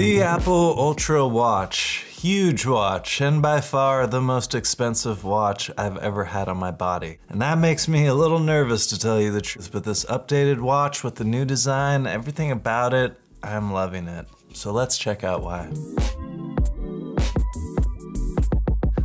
The Apple Ultra watch. Huge watch, and by far the most expensive watch I've ever had on my body. And that makes me a little nervous, to tell you the truth, but this updated watch with the new design, everything about it, I'm loving it. So let's check out why.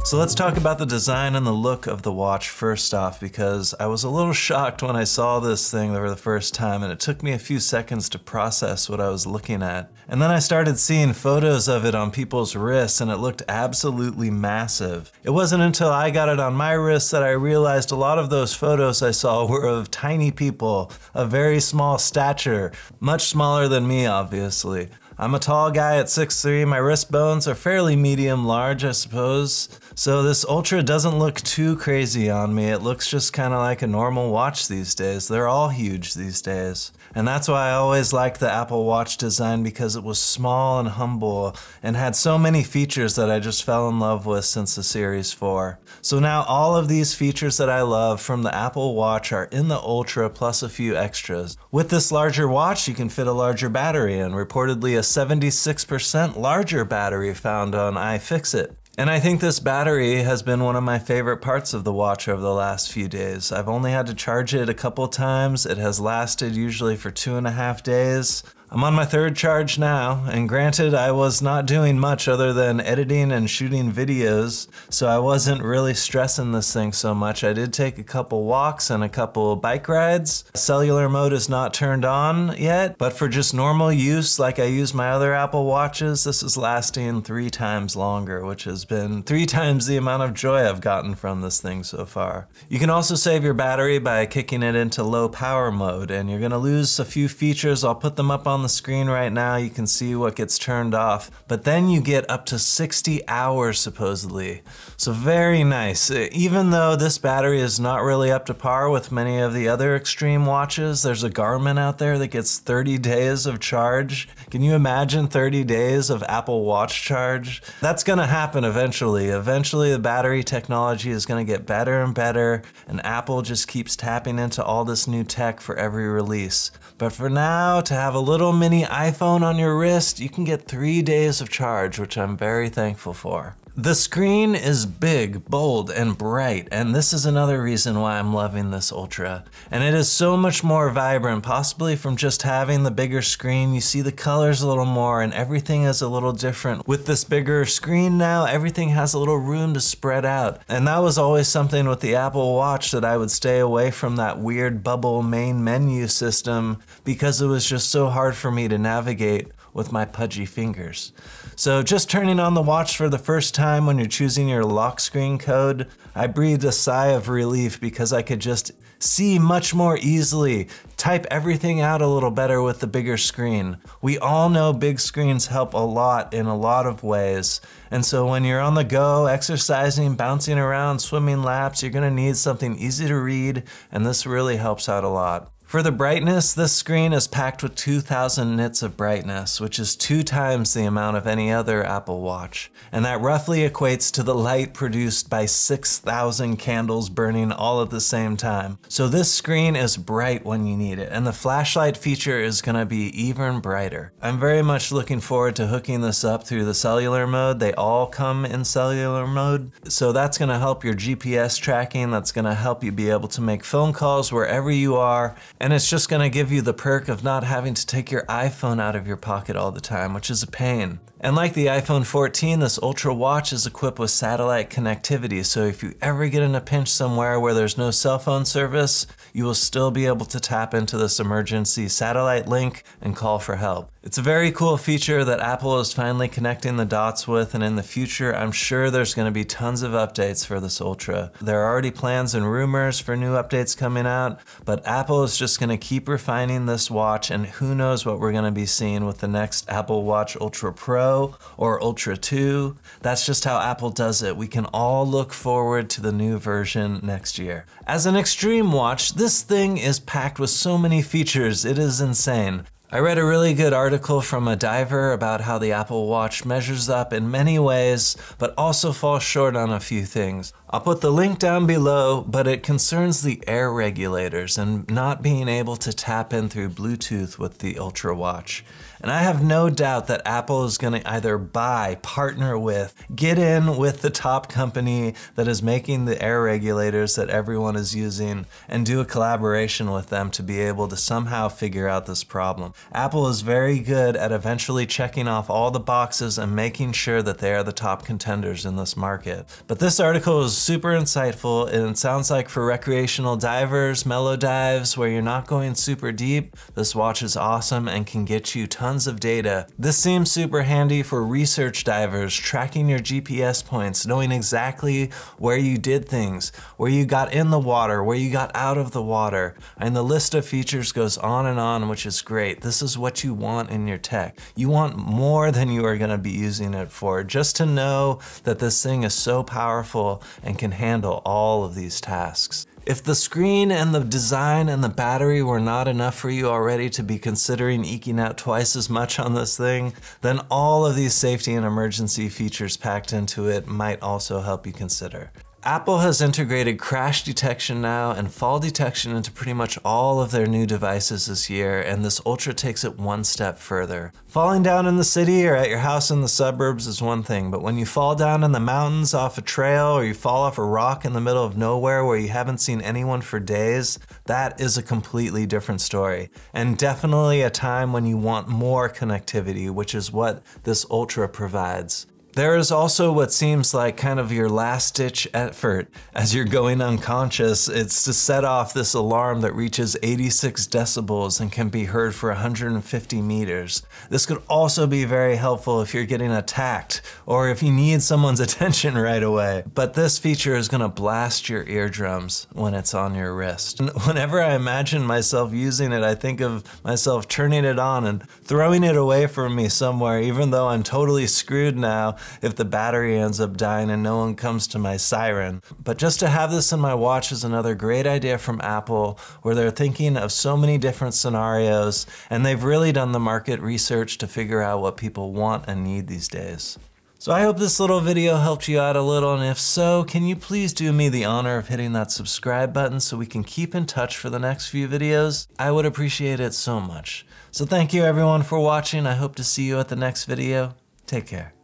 So let's talk about the design and the look of the watch first off, because I was a little shocked when I saw this thing for the first time, and it took me a few seconds to process what I was looking at. And then I started seeing photos of it on people's wrists, and it looked absolutely massive. It wasn't until I got it on my wrist that I realized a lot of those photos I saw were of tiny people, of very small stature, much smaller than me, obviously. I'm a tall guy at 6'3", my wrist bones are fairly medium-large, I suppose. So this Ultra doesn't look too crazy on me. It looks just kind of like a normal watch these days. They're all huge these days. And that's why I always liked the Apple Watch design, because it was small and humble and had so many features that I just fell in love with since the Series 4. So now all of these features that I love from the Apple Watch are in the Ultra plus a few extras. With this larger watch, you can fit a larger battery in, reportedly a 76% larger battery found on iFixit. And I think this battery has been one of my favorite parts of the watch over the last few days. I've only had to charge it a couple times. It has lasted usually for 2.5 days. I'm on my third charge now, and granted I was not doing much other than editing and shooting videos, so I wasn't really stressing this thing so much. I did take a couple walks and a couple bike rides. Cellular mode is not turned on yet, but for just normal use, like I use my other Apple Watches, this is lasting 3 times longer, which has been 3 times the amount of joy I've gotten from this thing so far. You can also save your battery by kicking it into low power mode, and you're gonna lose a few features. I'll put them up on the screen right now. You can see what gets turned off, but then you get up to 60 hours supposedly. So very nice. Even though this battery is not really up to par with many of the other extreme watches, there's a Garmin out there that gets 30 days of charge. Can you imagine 30 days of Apple Watch charge? That's gonna happen eventually. Eventually the battery technology is gonna get better and better, and Apple just keeps tapping into all this new tech for every release. But for now, to have a little mini iPhone on your wrist, you can get 3 days of charge, which I'm very thankful for. The screen is big, bold, and bright, and this is another reason why I'm loving this Ultra. And it is so much more vibrant, possibly from just having the bigger screen. You see the colors a little more, and everything is a little different. With this bigger screen now, everything has a little room to spread out. And that was always something with the Apple Watch, that I would stay away from that weird bubble main menu system, because it was just so hard for me to navigate with my pudgy fingers. So just turning on the watch for the first time when you're choosing your lock screen code, I breathed a sigh of relief, because I could just see much more easily, type everything out a little better with the bigger screen. We all know big screens help a lot in a lot of ways. And so when you're on the go, exercising, bouncing around, swimming laps, you're gonna need something easy to read, and this really helps out a lot. For the brightness, this screen is packed with 2000 nits of brightness, which is 2 times the amount of any other Apple Watch. And that roughly equates to the light produced by 6,000 candles burning all at the same time. So this screen is bright when you need it, and the flashlight feature is gonna be even brighter. I'm very much looking forward to hooking this up through the cellular mode. They all come in cellular mode. So that's gonna help your GPS tracking. That's gonna help you be able to make phone calls wherever you are. And it's just gonna give you the perk of not having to take your iPhone out of your pocket all the time, which is a pain. And like the iPhone 14, this Ultra watch is equipped with satellite connectivity, so if you ever get in a pinch somewhere where there's no cell phone service, you will still be able to tap into this emergency satellite link and call for help. It's a very cool feature that Apple is finally connecting the dots with, and in the future, I'm sure there's gonna be tons of updates for this Ultra. There are already plans and rumors for new updates coming out, but Apple is just gonna keep refining this watch, and who knows what we're gonna be seeing with the next Apple Watch Ultra Pro or Ultra 2. That's just how Apple does it. We can all look forward to the new version next year. As an extreme watch, this thing is packed with so many features, it is insane. I read a really good article from a diver about how the Apple Watch measures up in many ways, but also falls short on a few things. I'll put the link down below, but it concerns the air regulators and not being able to tap in through Bluetooth with the Ultra watch. And I have no doubt that Apple is going to either buy, partner with, get in with the top company that is making the air regulators that everyone is using and do a collaboration with them to be able to somehow figure out this problem. Apple is very good at eventually checking off all the boxes and making sure that they are the top contenders in this market. But this article is super insightful, and it sounds like for recreational divers, mellow dives, where you're not going super deep, this watch is awesome and can get you tons of data. This seems super handy for research divers, tracking your GPS points, knowing exactly where you did things, where you got in the water, where you got out of the water. And the list of features goes on and on, which is great. This is what you want in your tech. You want more than you are going to be using it for, just to know that this thing is so powerful and can handle all of these tasks. If the screen and the design and the battery were not enough for you already to be considering eking out twice as much on this thing, then all of these safety and emergency features packed into it might also help you consider. Apple has integrated crash detection now and fall detection into pretty much all of their new devices this year, and this Ultra takes it one step further. Falling down in the city or at your house in the suburbs is one thing, but when you fall down in the mountains off a trail, or you fall off a rock in the middle of nowhere where you haven't seen anyone for days, that is a completely different story. And definitely a time when you want more connectivity, which is what this Ultra provides. There is also what seems like kind of your last-ditch effort as you're going unconscious. It's to set off this alarm that reaches 86 decibels and can be heard for 150 meters. This could also be very helpful if you're getting attacked or if you need someone's attention right away. But this feature is going to blast your eardrums when it's on your wrist. And whenever I imagine myself using it, I think of myself turning it on and throwing it away from me somewhere, even though I'm totally screwed now if the battery ends up dying and no one comes to my siren. But just to have this in my watch is another great idea from Apple, where they're thinking of so many different scenarios, and they've really done the market research to figure out what people want and need these days. So I hope this little video helped you out a little, and if so, can you please do me the honor of hitting that subscribe button so we can keep in touch for the next few videos? I would appreciate it so much. So thank you everyone for watching. I hope to see you at the next video. Take care.